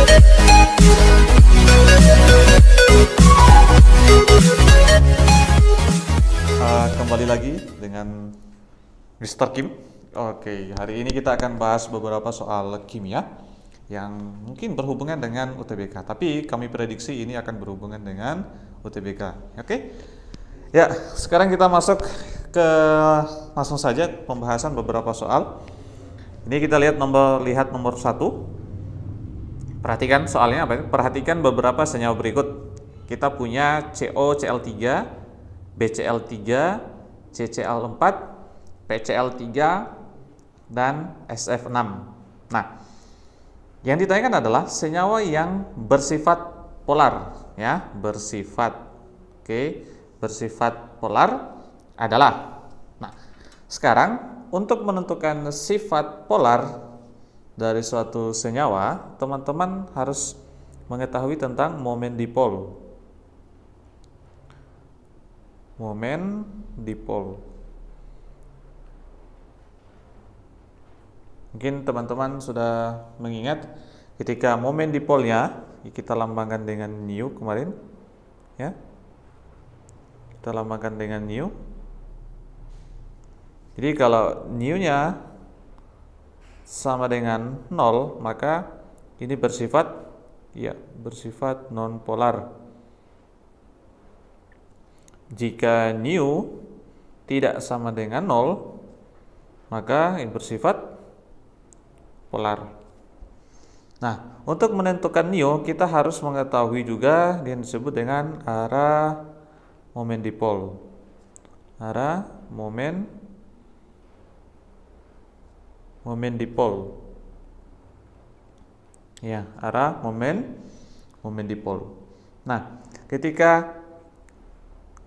Kembali lagi dengan Mr. Kim. Oke, hari ini kita akan bahas beberapa soal kimia yang mungkin berhubungan dengan UTBK, tapi kami prediksi ini akan berhubungan dengan UTBK. Oke. Ya, sekarang kita masuk ke langsung saja pembahasan beberapa soal. Ini kita lihat nomor 1. Perhatikan soalnya apa? Perhatikan beberapa senyawa berikut. Kita punya COCl3, BCl3, CCl4, PCl3, dan SF6. Nah, yang ditanyakan adalah senyawa yang bersifat polar, ya, bersifat polar adalah. Nah, sekarang untuk menentukan sifat polar dari suatu senyawa, teman-teman harus mengetahui tentang momen dipol. Momen dipol. Mungkin teman-teman sudah mengingat ketika momen dipolnya kita lambangkan dengan nu kemarin, ya. Kita lambangkan dengan nu. Jadi kalau nu-nya sama dengan 0, maka ini bersifat non polar. Jika nu tidak sama dengan 0, maka ini bersifat polar. Nah, untuk menentukan nu, kita harus mengetahui juga yang disebut dengan arah momen dipol. Arah momen dipol. Ya, arah momen dipol. Nah, ketika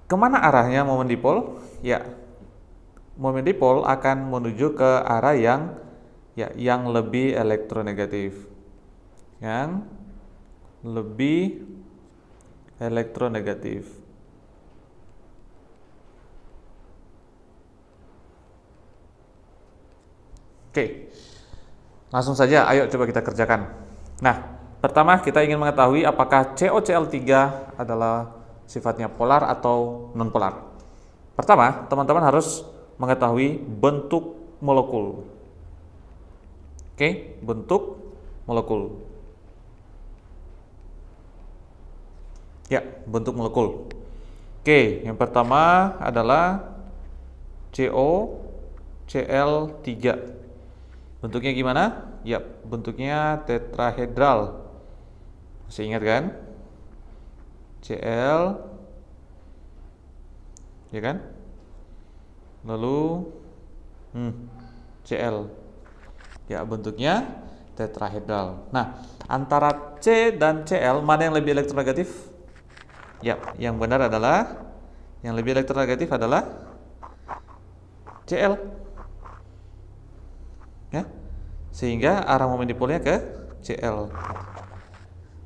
kemana arahnya momen dipol? Ya, momen dipol akan menuju ke arah yang lebih elektronegatif. Yang lebih elektronegatif. Oke. Langsung saja, ayo coba kita kerjakan. Nah, pertama kita ingin mengetahui apakah COCl3 adalah sifatnya polar atau non polar. Pertama, teman-teman harus mengetahui bentuk molekul. Oke, bentuk molekul. Ya, bentuk molekul. Oke, yang pertama adalah COCl3. Bentuknya gimana? Ya, bentuknya tetrahedral. Masih ingat kan? Cl, ya kan? Lalu Cl, ya, bentuknya tetrahedral. Nah, antara C dan Cl mana yang lebih elektronegatif? Ya, yang benar adalah yang lebih elektronegatif adalah Cl, ya, sehingga arah momen dipolnya ke Cl.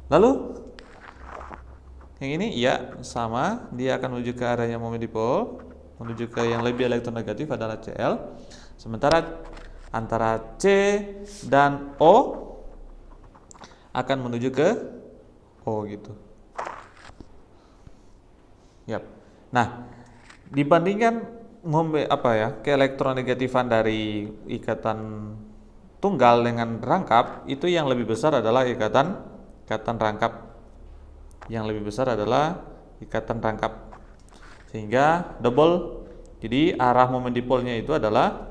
Lalu yang ini ya sama, dia akan menuju ke arah yang momen dipol, menuju ke yang lebih elektronegatif adalah Cl. Sementara antara C dan O akan menuju ke O gitu. Yap. Nah, dibandingkan keelektronegatifan dari ikatan tunggal dengan rangkap, itu yang lebih besar adalah ikatan rangkap. Yang lebih besar adalah ikatan rangkap, sehingga double. Jadi arah momen dipolnya itu adalah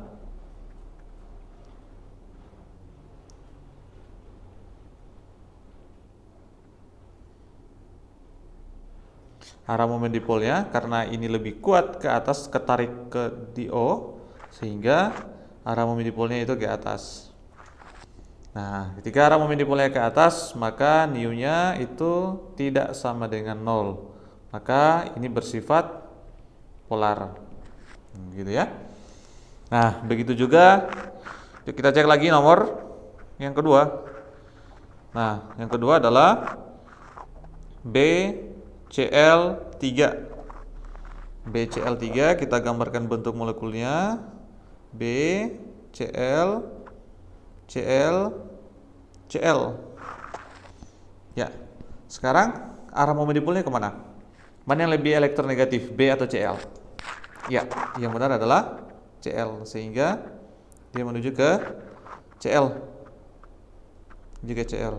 karena ini lebih kuat ke atas, ketarik ke di O, sehingga arah momen dipolnya itu ke atas. Nah, ketika arah momen dipolnya ke atas, maka nu-nya itu tidak sama dengan 0. Maka ini bersifat polar. Gitu ya. Nah, begitu juga kita cek lagi nomor yang kedua. Nah, yang kedua adalah BCl3. BCl3 kita gambarkan bentuk molekulnya. BCl, Cl, Cl. Ya. Sekarang arah momen dipolnya kemana? Mana yang lebih elektronegatif, B atau Cl? Ya, yang benar adalah Cl, sehingga dia menuju ke Cl. Juga Cl.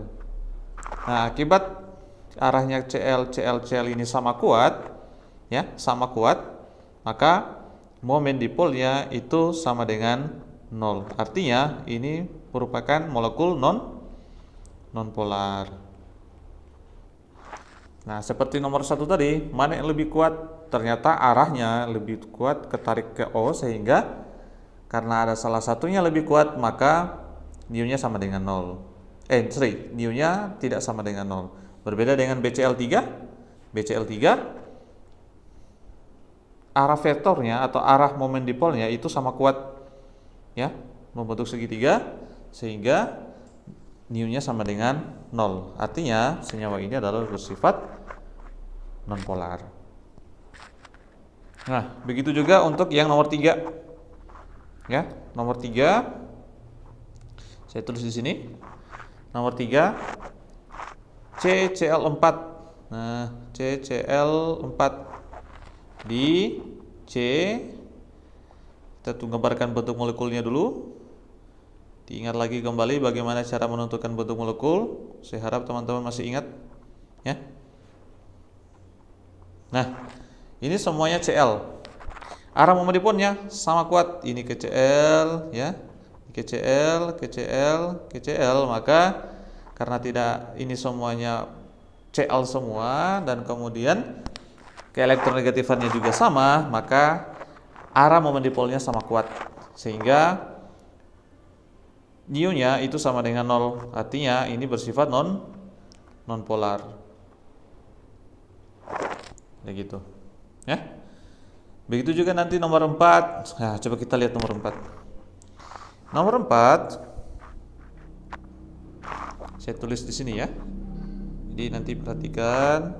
Nah, akibat arahnya Cl ini sama kuat, ya, sama kuat, maka momen dipolnya itu sama dengan 0. Artinya ini merupakan molekul non-polar. Nah, seperti nomor 1 tadi, mana yang lebih kuat? Ternyata arahnya lebih kuat ketarik ke O, sehingga karena ada salah satunya lebih kuat, maka mu-nya sama dengan 0. mu-nya tidak sama dengan 0. Berbeda dengan BCl3. BCl3 arah vektornya atau arah momen dipolnya itu sama kuat, ya, membentuk segitiga, sehingga mu-nya sama dengan 0. Artinya senyawa ini adalah bersifat nonpolar. Nah, begitu juga untuk yang nomor 3. Ya, nomor 3 saya tulis di sini. Nomor 3 CCl4. Nah, CCl4 di C, kita gambarkan bentuk molekulnya dulu. Diingat lagi kembali bagaimana cara menentukan bentuk molekul. Saya harap teman-teman masih ingat, ya. Nah, ini semuanya Cl. Arah momen dipolnya sama kuat. Ini ke Cl, ya. Ke Cl, ke Cl, ke Cl. Maka karena tidak, ini semuanya Cl semua, dan kemudian keelektronegatifannya juga sama, maka arah momen dipolnya sama kuat, sehingga mu-nya itu sama dengan 0. Artinya ini bersifat non-polar. Ya gitu. Ya. Begitu juga nanti nomor 4. Nah, coba kita lihat nomor 4. Nomor 4 saya tulis di sini, ya. Jadi nanti perhatikan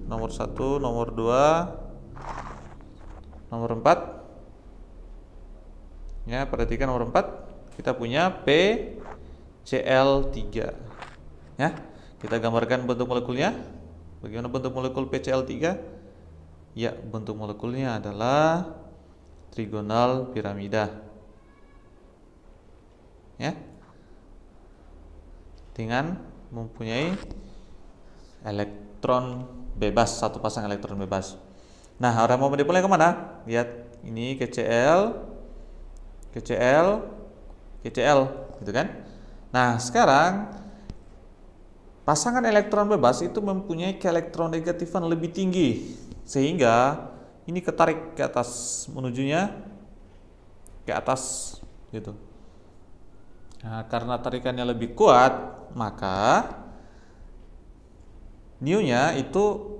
nomor 1, nomor 2, nomor 4. Ya, perhatikan nomor 4. Kita punya PCl3. Ya. Kita gambarkan bentuk molekulnya. Bagaimana bentuk molekul PCl3? Ya, bentuk molekulnya adalah trigonal piramida. Ya. Dengan mempunyai elektron bebas, satu pasang elektron bebas. Nah, arah momen dipolnya kemana? Lihat, ini ke Cl, ke Cl, ke Cl, gitu kan? Nah, sekarang pasangan elektron bebas itu mempunyai keelektronegatifan lebih tinggi, sehingga ini ketarik ke atas, menujunya ke atas, gitu. Nah, karena tarikannya lebih kuat, maka mu-nya itu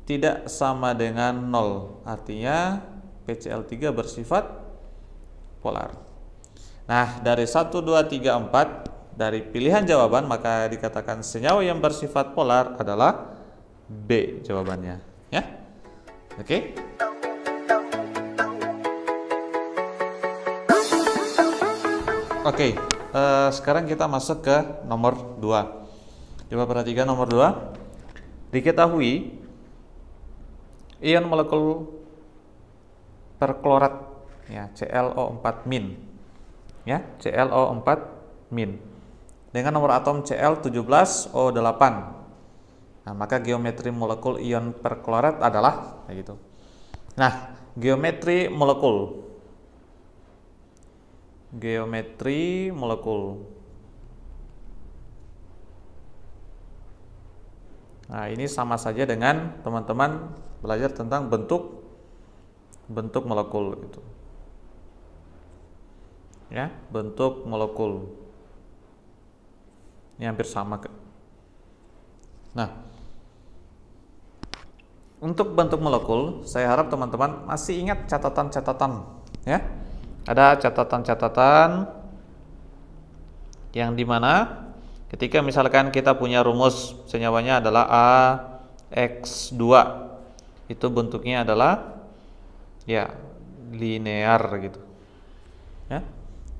tidak sama dengan 0. Artinya PCl3 bersifat polar. Nah, dari 1, 2, 3, 4 dari pilihan jawaban, maka dikatakan senyawa yang bersifat polar adalah B jawabannya, ya. Oke. Oke, sekarang kita masuk ke nomor 2. Coba perhatikan nomor 2. Diketahui ion molekul perklorat, ya, ClO4-, ya, ClO4- dengan nomor atom Cl17O8. Nah, maka geometri molekul ion perklorat adalah kayak gitu. Nah, geometri molekul. Nah, ini sama saja dengan teman-teman belajar tentang bentuk molekul, gitu. Ya, bentuk molekul. Ini hampir sama. Nah, untuk bentuk molekul, saya harap teman-teman masih ingat catatan-catatan, ya. Ada catatan-catatan yang dimana ketika misalkan kita punya rumus senyawanya adalah AX2, itu bentuknya adalah, ya, linear, gitu, ya,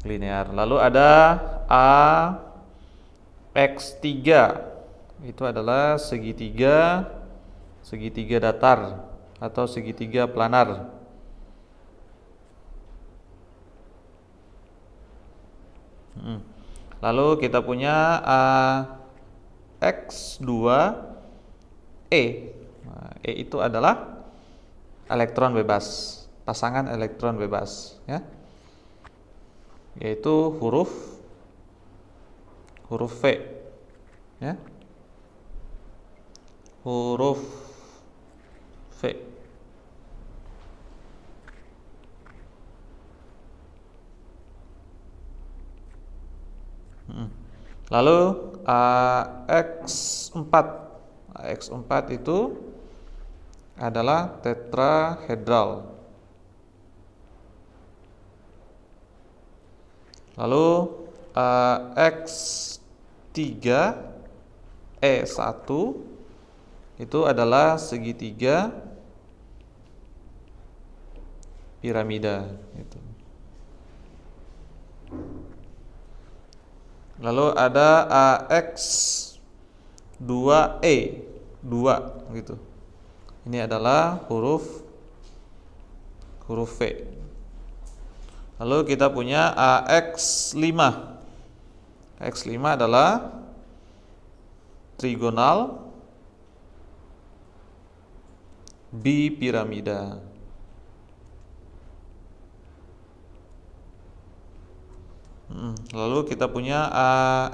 linear. Lalu ada AX3, itu adalah segitiga datar atau segitiga planar. Lalu kita punya X2E. Nah, E itu adalah elektron bebas, pasangan elektron bebas, ya, yaitu huruf V, ya, huruf V. Lalu X4 itu adalah tetrahedral. Lalu X3E1 itu adalah segitiga piramida gitu. Lalu ada X2E 2 gitu. Ini adalah huruf V. Lalu kita punya X5. X5 adalah trigonal bipiramida. Lalu kita punya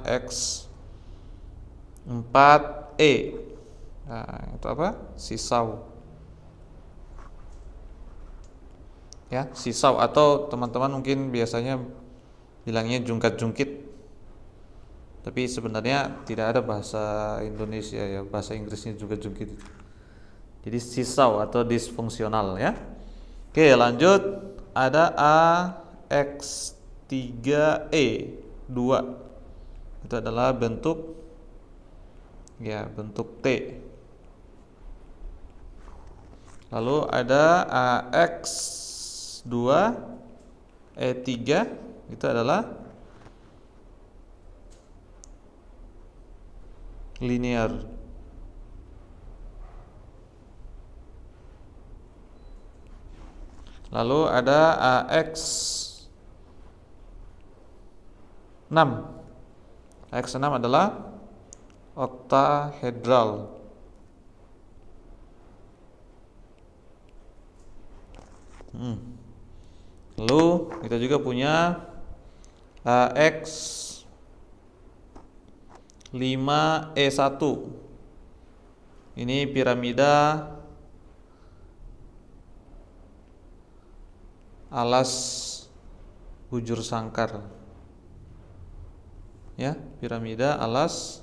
X4E. Nah, itu apa? Sisau. Ya, sisau, atau teman-teman mungkin biasanya bilangnya jungkat-jungkit. Tapi sebenarnya tidak ada bahasa Indonesia, ya, bahasa Inggrisnya juga jungkit. Jadi sisau atau disfungsional, ya. Oke, lanjut. Ada X3E 2. Itu adalah bentuk T. Lalu ada X2E3, itu adalah linear. Lalu ada X6. X6 adalah oktahedral. Lalu kita juga punya X5E1. Ini piramida alas bujur sangkar. Ya, piramida alas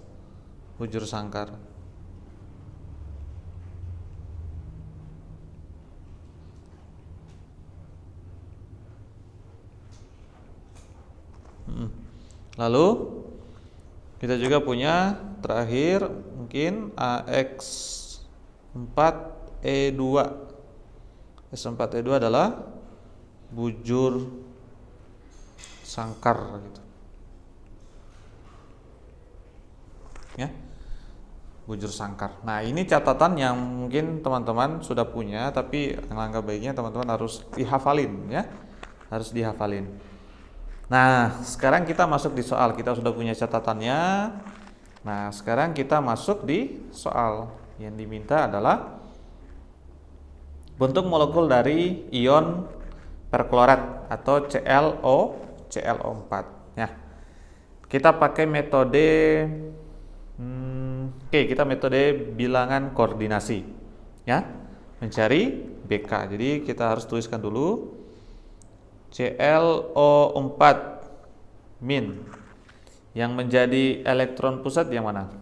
bujur sangkar. Lalu kita juga punya terakhir mungkin X4E2. X4E2 adalah bujur sangkar gitu. Ya. Bujur sangkar. Nah, ini catatan yang mungkin teman-teman sudah punya, tapi alangkah baiknya teman-teman harus dihafalin, ya. Harus dihafalin. Nah, sekarang kita masuk di soal. Kita sudah punya catatannya. Nah, sekarang kita masuk di soal. Yang diminta adalah bentuk molekul dari ion perklorat atau ClO4. Ya. Kita pakai metode kita metode bilangan koordinasi. Ya. Mencari BK. Jadi kita harus tuliskan dulu ClO4 min. Yang menjadi elektron pusat yang mana?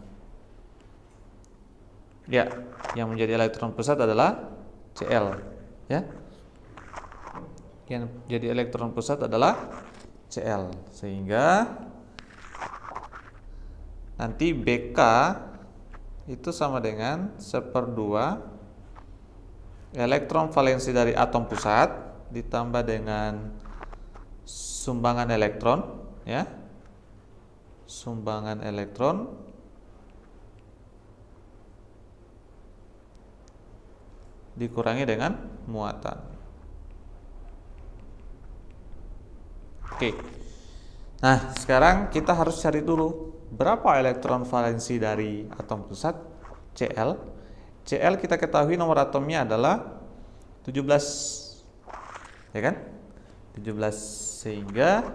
Ya, yang menjadi elektron pusat adalah Cl, ya. Yang jadi elektron pusat adalah Cl, sehingga nanti BK itu sama dengan 1/2 elektron valensi dari atom pusat ditambah dengan sumbangan elektron, ya. Sumbangan elektron dikurangi dengan muatan. Oke. Nah, sekarang kita harus cari dulu berapa elektron valensi dari atom pusat Cl. Cl kita ketahui nomor atomnya adalah 17. Ya kan? 17, sehingga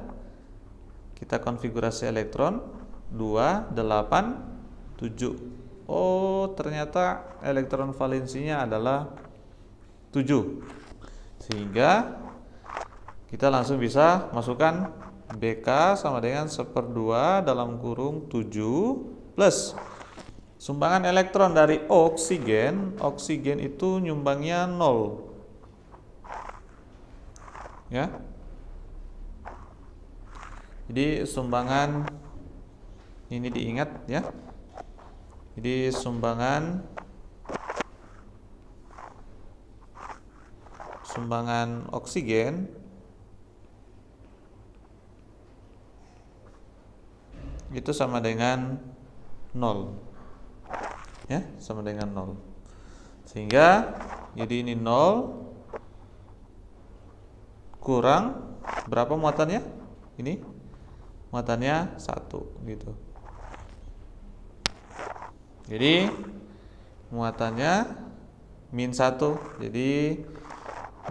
kita konfigurasi elektron 2, 8, 7. Oh, ternyata elektron valensinya adalah 7. Sehingga kita langsung bisa masukkan BK sama dengan 1/2 dalam kurung 7 plus sumbangan elektron dari oksigen. Oksigen itu nyumbangnya 0. Ya. Jadi sumbangan ini diingat ya. Jadi sumbangan oksigen itu sama dengan 0. Ya, sama dengan 0. Sehingga jadi ini 0 kurang berapa muatannya? Ini muatannya 1 gitu. Jadi muatannya -1. Jadi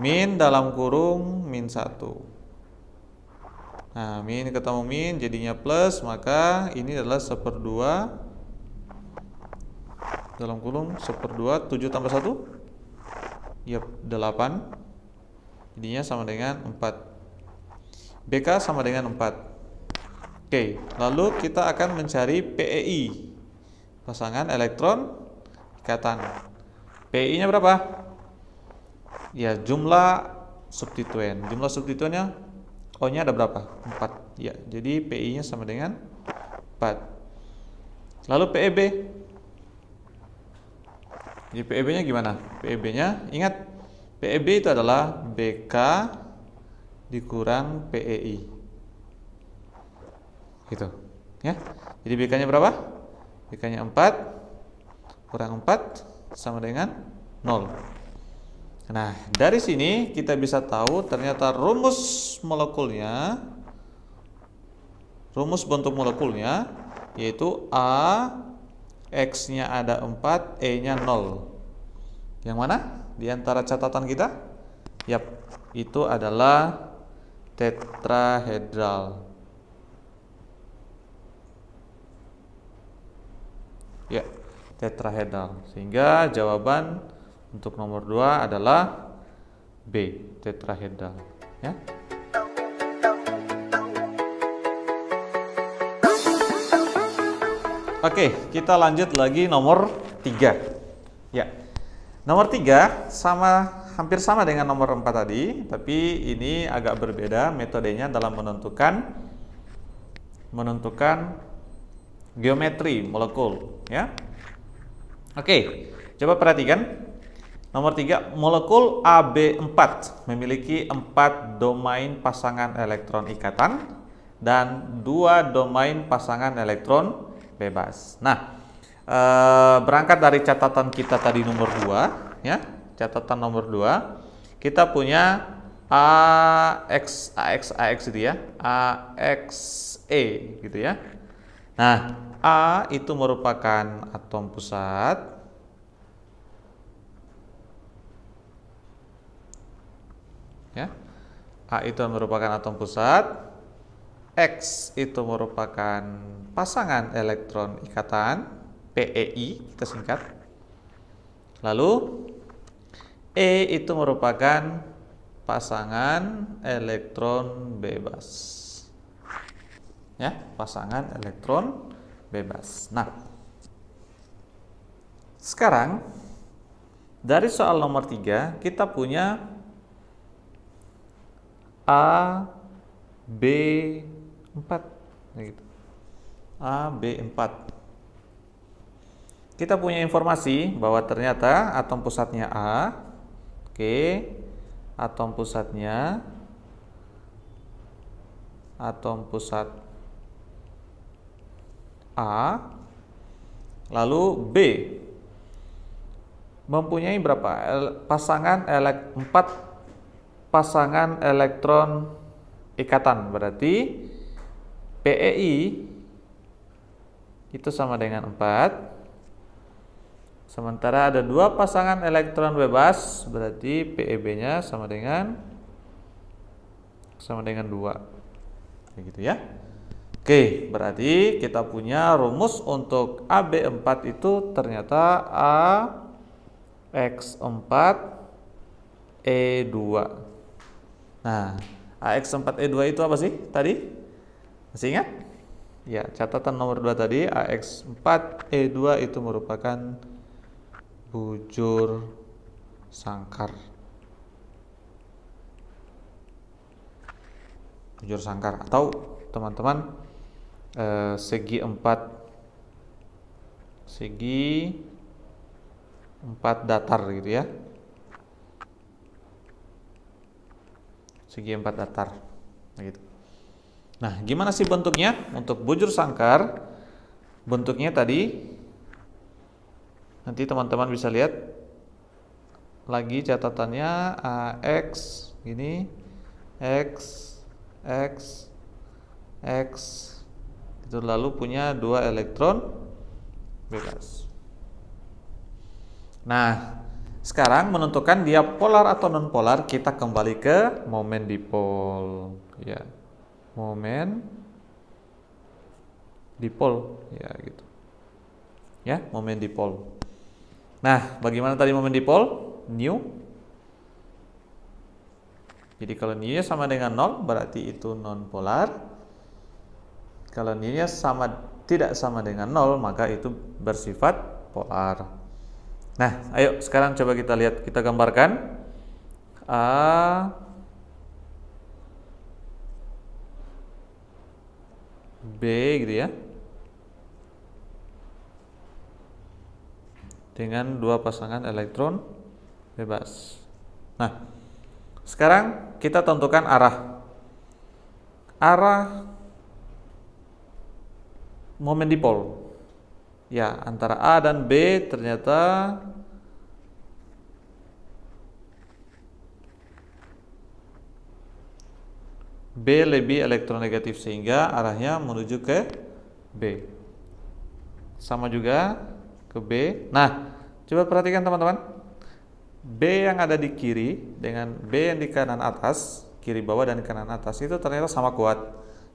min dalam kurung -1. Nah, min ketemu min jadinya plus, maka ini adalah 1/2 dalam kurung 1/2 7 tambah 1 yap 8, jadinya sama dengan 4. BK sama dengan 4. Oke, lalu kita akan mencari PEI, pasangan elektron ikatan. PEI nya berapa? Ya, jumlah substituen. Jumlah substituennya O nya ada berapa? 4. Ya, jadi PI nya sama dengan 4. Lalu PEB. Jadi PEB nya gimana? PEB nya, ingat, PEB itu adalah BK dikurang PEI. Gitu. Ya. Jadi BK nya berapa? BK nya 4 kurang 4 sama dengan 0. Nah, dari sini kita bisa tahu ternyata rumus bentuk molekulnya yaitu A, X-nya ada 4, E-nya 0. Yang mana? Di antara catatan kita? Yap, itu adalah tetrahedral. Ya, tetrahedral. Sehingga jawaban untuk nomor 2 adalah B, tetrahedral, ya. Oke, kita lanjut lagi nomor 3. Ya. Nomor 3 hampir sama dengan nomor 4 tadi, tapi ini agak berbeda metodenya dalam menentukan geometri molekul, ya. Oke, coba perhatikan. Nomor 3, molekul AB4 memiliki 4 domain pasangan elektron ikatan dan 2 domain pasangan elektron bebas. Nah, berangkat dari catatan kita tadi nomor 2, ya. Catatan nomor 2, kita punya AX itu ya, AXE gitu ya. Nah, A itu merupakan atom pusat. Ya. A itu merupakan atom pusat, X itu merupakan pasangan elektron ikatan, PEI kita singkat. Lalu E itu merupakan pasangan elektron bebas. Ya, pasangan elektron bebas. Nah, sekarang dari soal nomor 3 kita punya A, B, 4 gitu. A, B, 4. Kita punya informasi bahwa ternyata atom pusatnya A. Oke. Atom pusat A. Lalu B. mempunyai berapa empat pasangan elektron ikatan. Berarti PeI itu sama dengan 4. Sementara ada 2 pasangan elektron bebas, berarti PeB-nya sama dengan 2. Begitu ya. Oke, berarti kita punya rumus untuk AB4 itu ternyata AX4E2. Nah, AX4E2 itu apa sih tadi? Masih ingat? Ya, catatan nomor 2 tadi, AX4E2 itu merupakan bujur sangkar. Bujur sangkar atau teman-teman segi 4 datar gitu ya. Segi 4 datar gitu. Nah, gimana sih bentuknya? Untuk bujur sangkar bentuknya tadi, nanti teman-teman bisa lihat lagi catatannya, AX gini, X itu lalu punya 2 elektron bebas. Nah, sekarang menentukan dia polar atau non polar, kita kembali ke momen dipol ya. Momen dipol ya gitu. Ya, momen dipol. Nah, bagaimana tadi momen dipol? New. Jadi kalau new-nya sama dengan 0 berarti itu non polar. Kalau new-nya tidak sama dengan 0 maka itu bersifat polar. Nah, ayo sekarang coba kita lihat, kita gambarkan A, B gitu ya, dengan 2 pasangan elektron bebas. Nah, sekarang kita tentukan arah momen dipol. Ya, antara A dan B ternyata B lebih elektronegatif sehingga arahnya menuju ke B. Sama juga ke B. Nah, coba perhatikan teman-teman. B yang ada di kiri dengan B yang di kanan atas, kiri bawah dan kanan atas itu ternyata sama kuat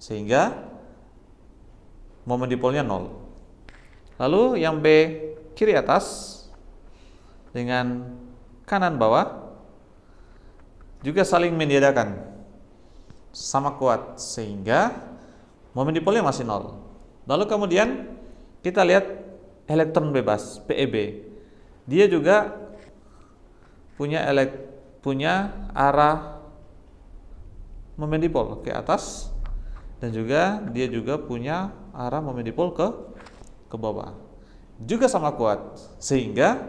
sehingga momen dipolnya 0. Lalu yang B kiri atas dengan kanan bawah juga saling meniadakan, sama kuat sehingga momen dipolnya masih 0. Lalu kemudian kita lihat elektron bebas PeB. Dia juga punya arah momen dipol ke atas dan juga dia juga punya arah momen dipol ke bawah. Juga sama kuat sehingga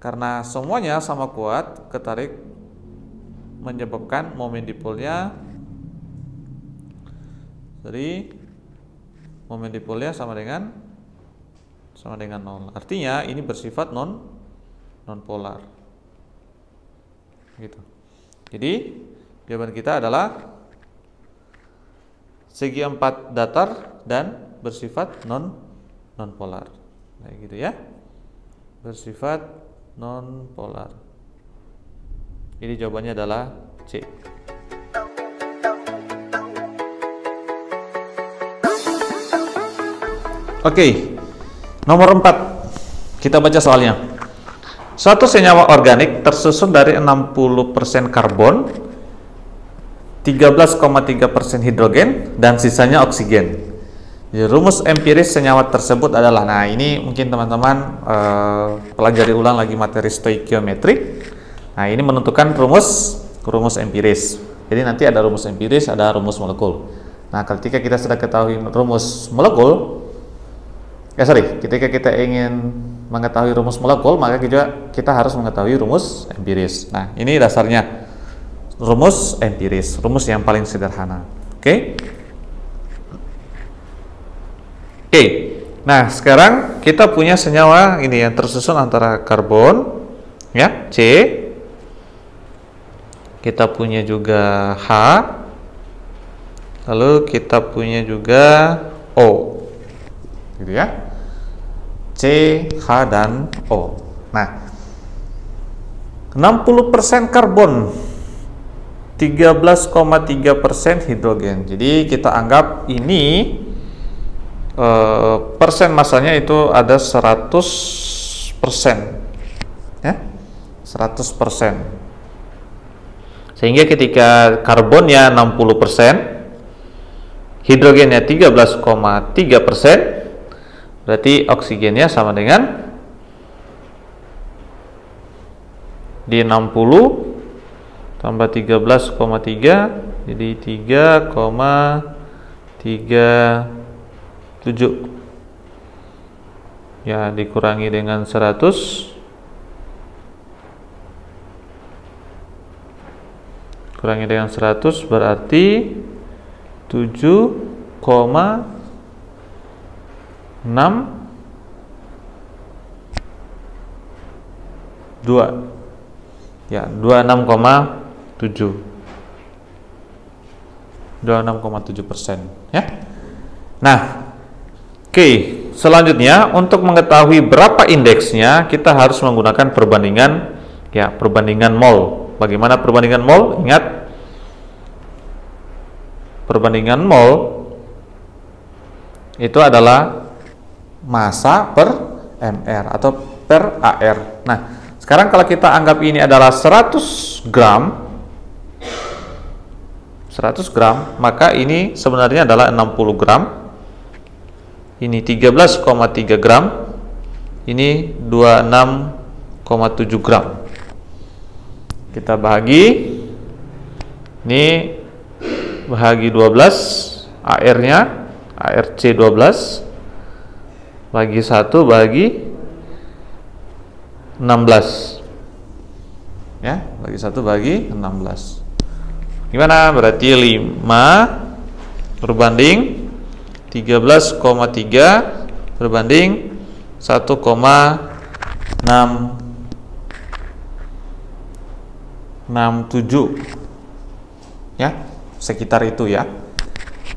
karena semuanya sama kuat ketarik menyebabkan momen dipolnya sama dengan 0. Artinya ini bersifat non polar. Gitu. Jadi jawaban kita adalah segi 4 datar dan bersifat non polar. Nah, gitu ya. Bersifat non polar. Jadi jawabannya adalah C. Oke. Nomor 4. Kita baca soalnya. Suatu senyawa organik tersusun dari 60% karbon, 13,3% hidrogen, dan sisanya oksigen. Jadi, rumus empiris senyawa tersebut adalah, nah ini mungkin teman-teman pelajari ulang lagi materi stoikiometri. Nah, ini menentukan rumus empiris. Jadi nanti ada rumus empiris, ada rumus molekul. Nah, ketika kita sudah ketahui rumus molekul, ketika kita ingin mengetahui rumus molekul, maka kita harus mengetahui rumus empiris. Nah, ini dasarnya rumus empiris, rumus yang paling sederhana. Oke. Nah, sekarang kita punya senyawa ini yang tersusun antara karbon, ya, C. Kita punya juga H. Lalu kita punya juga O. Gitu ya. C, H, dan O. Nah, 60% karbon, 13,3% hidrogen. Jadi kita anggap ini persen masanya itu ada 100%, ya, 100%. Sehingga ketika karbonnya 60%, hidrogennya 13,3%, berarti oksigennya sama dengan di 60 tambah 13,3, jadi 3,37. Ya, dikurangi dengan 100, kurangi dengan 100 berarti 7,62. Ya, 26,7. 26,7%, ya. Nah, oke, selanjutnya untuk mengetahui berapa indeksnya, kita harus menggunakan perbandingan, ya, perbandingan mol. Bagaimana perbandingan mol? Ingat, perbandingan mol itu adalah massa per mr atau per ar. Nah, sekarang kalau kita anggap ini adalah 100 gram, maka ini sebenarnya adalah 60 gram. Ini 13,3 gram. Ini 26,7 gram. Kita bahagi, ini bahagi 12, AR-nya, ARC 12, bagi 1 bagi 16. Ya, bagi 1 bagi 16. Gimana? Berarti 5 berbanding 13,3 berbanding 1,6 67, ya, sekitar itu ya.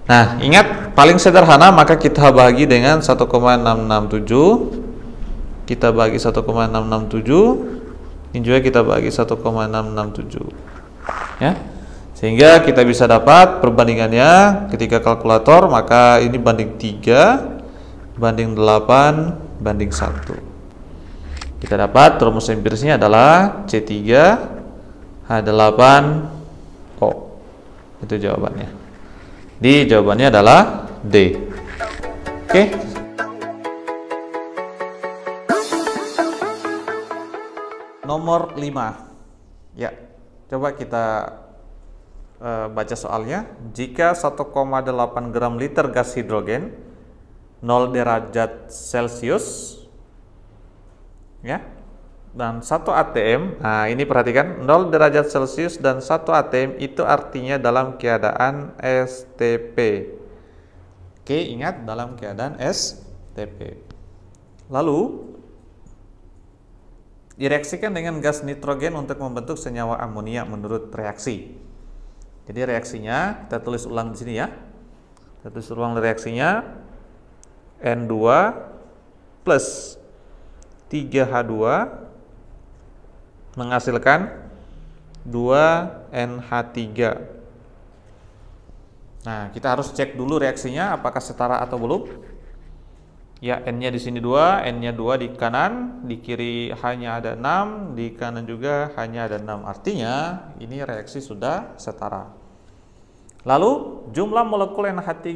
Nah, ingat, paling sederhana maka kita bagi dengan 1,667, kita bagi 1,667, ini juga kita bagi 1,667, ya, sehingga kita bisa dapat perbandingannya ketika kalkulator, maka ini banding 3 banding 8 banding 1. Kita dapat rumus empirisnya adalah C3 H8O. Itu jawabannya. Di jawabannya adalah D. Oke. Nomor 5. Ya, coba kita baca soalnya. Jika 1,8 gram liter gas hidrogen 0 derajat Celcius, ya, dan 1 atm, nah ini perhatikan, 0 derajat Celcius dan 1 atm itu artinya dalam keadaan STP. Oke, ingat, dalam keadaan STP. Lalu direaksikan dengan gas nitrogen untuk membentuk senyawa amonia menurut reaksi. Jadi reaksinya kita tulis ulang di sini ya. Kita tulis ulang reaksinya, N2 plus 3H2 menghasilkan 2NH3. Nah, kita harus cek dulu reaksinya apakah setara atau belum. Ya, N-nya di sini 2, N-nya 2 di kanan, di kiri hanya ada 6, di kanan juga hanya ada 6. Artinya ini reaksi sudah setara. Lalu jumlah molekul NH3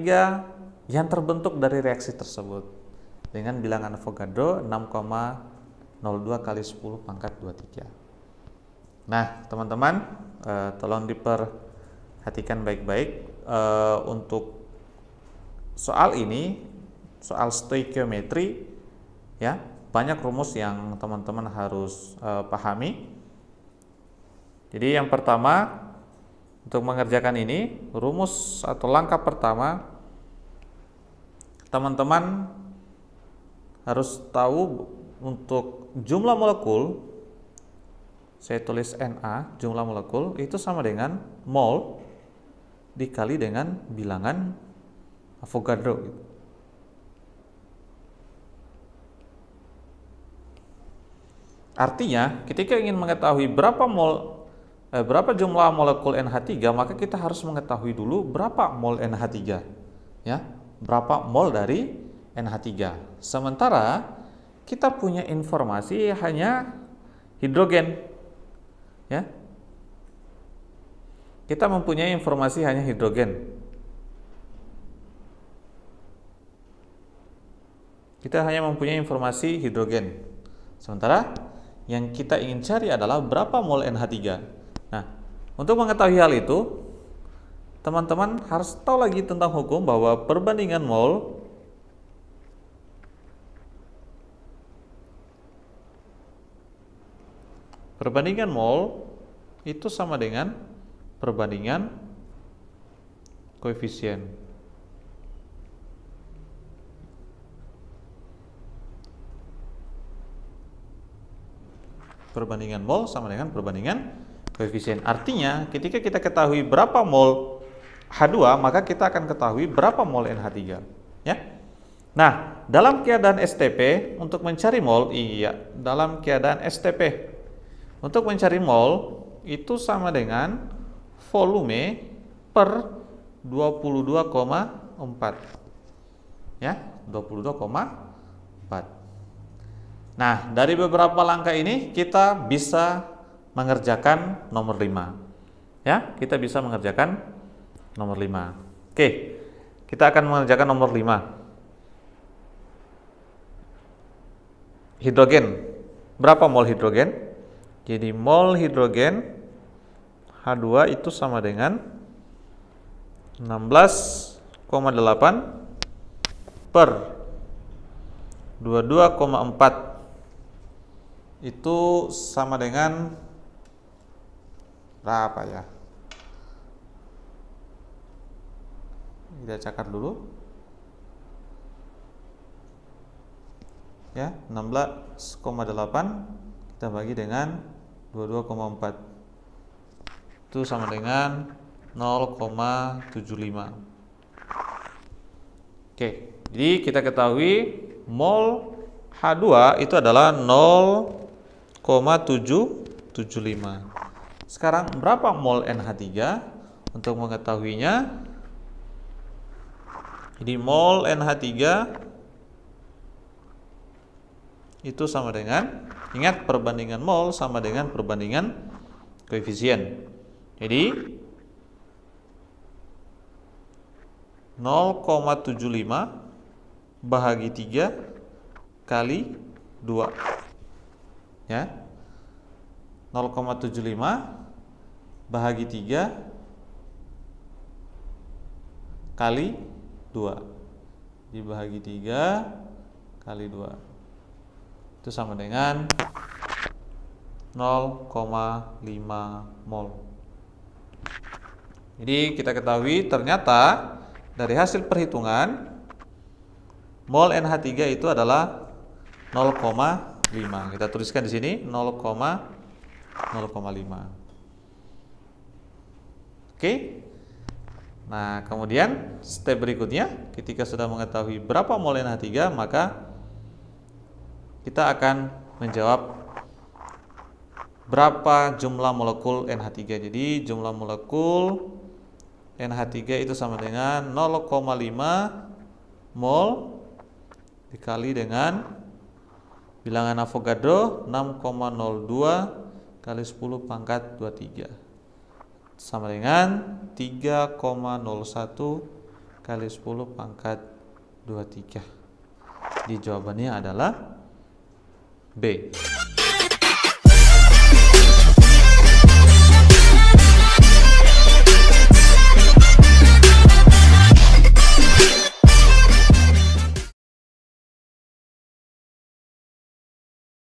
yang terbentuk dari reaksi tersebut dengan bilangan Avogadro 6,02 kali 10 pangkat 23. Nah, teman-teman, tolong diperhatikan baik-baik untuk soal ini, soal stoikiometri, ya, banyak rumus yang teman-teman harus pahami. Jadi yang pertama, untuk mengerjakan ini, rumus atau langkah pertama, teman-teman harus tahu untuk jumlah molekul saya tulis Na, jumlah molekul, itu sama dengan mol dikali dengan bilangan Avogadro gitu. Artinya, ketika ingin mengetahui berapa jumlah molekul NH3, maka kita harus mengetahui dulu berapa mol NH3, ya, berapa mol dari NH3. Sementara kita punya informasi hanya hidrogen, ya. Kita mempunyai informasi hanya hidrogen. Kita hanya mempunyai informasi hidrogen. Sementara yang kita ingin cari adalah berapa mol NH3. Nah, untuk mengetahui hal itu, teman-teman harus tahu lagi tentang hukum bahwa perbandingan mol itu sama dengan perbandingan koefisien. Perbandingan mol sama dengan perbandingan koefisien. Artinya, ketika kita ketahui berapa mol H2, maka kita akan ketahui berapa mol NH3, ya. Nah, dalam keadaan STP untuk mencari mol, dalam keadaan STP untuk mencari mol itu sama dengan volume per 22,4. Ya, 22,4. Nah, dari beberapa langkah ini kita bisa mengerjakan nomor 5. Ya, kita bisa mengerjakan nomor 5. Oke, kita akan mengerjakan nomor 5. Hidrogen. Berapa mol hidrogen? Jadi mol hidrogen H2 itu sama dengan 16,8 per 22,4. Itu sama dengan berapa ya? Kita cakar dulu. Ya, 16,8 kita bagi dengan 22,4. Itu sama dengan 0,75. Oke, jadi kita ketahui mol H2 itu adalah 0,775. Sekarang berapa mol NH3? Untuk mengetahuinya, jadi mol NH3 itu sama dengan, ingat perbandingan mol sama dengan perbandingan koefisien. Jadi 0,75 bahagi 3 kali 2. Ya. 0,75 bahagi 3 kali 2. Dibahagi 3 kali 2. Itu sama dengan 0,5 mol. Jadi kita ketahui ternyata dari hasil perhitungan mol NH3 itu adalah 0,5. Kita tuliskan di sini 0,5. Oke. Nah, kemudian step berikutnya, ketika sudah mengetahui berapa mol NH3, maka kita akan menjawab berapa jumlah molekul NH3. Jadi jumlah molekul NH3 itu sama dengan 0,5 mol dikali dengan bilangan Avogadro 6,02 kali 10 pangkat 23 sama dengan 3,01 kali 10 pangkat 23. Di jawabannya adalah B.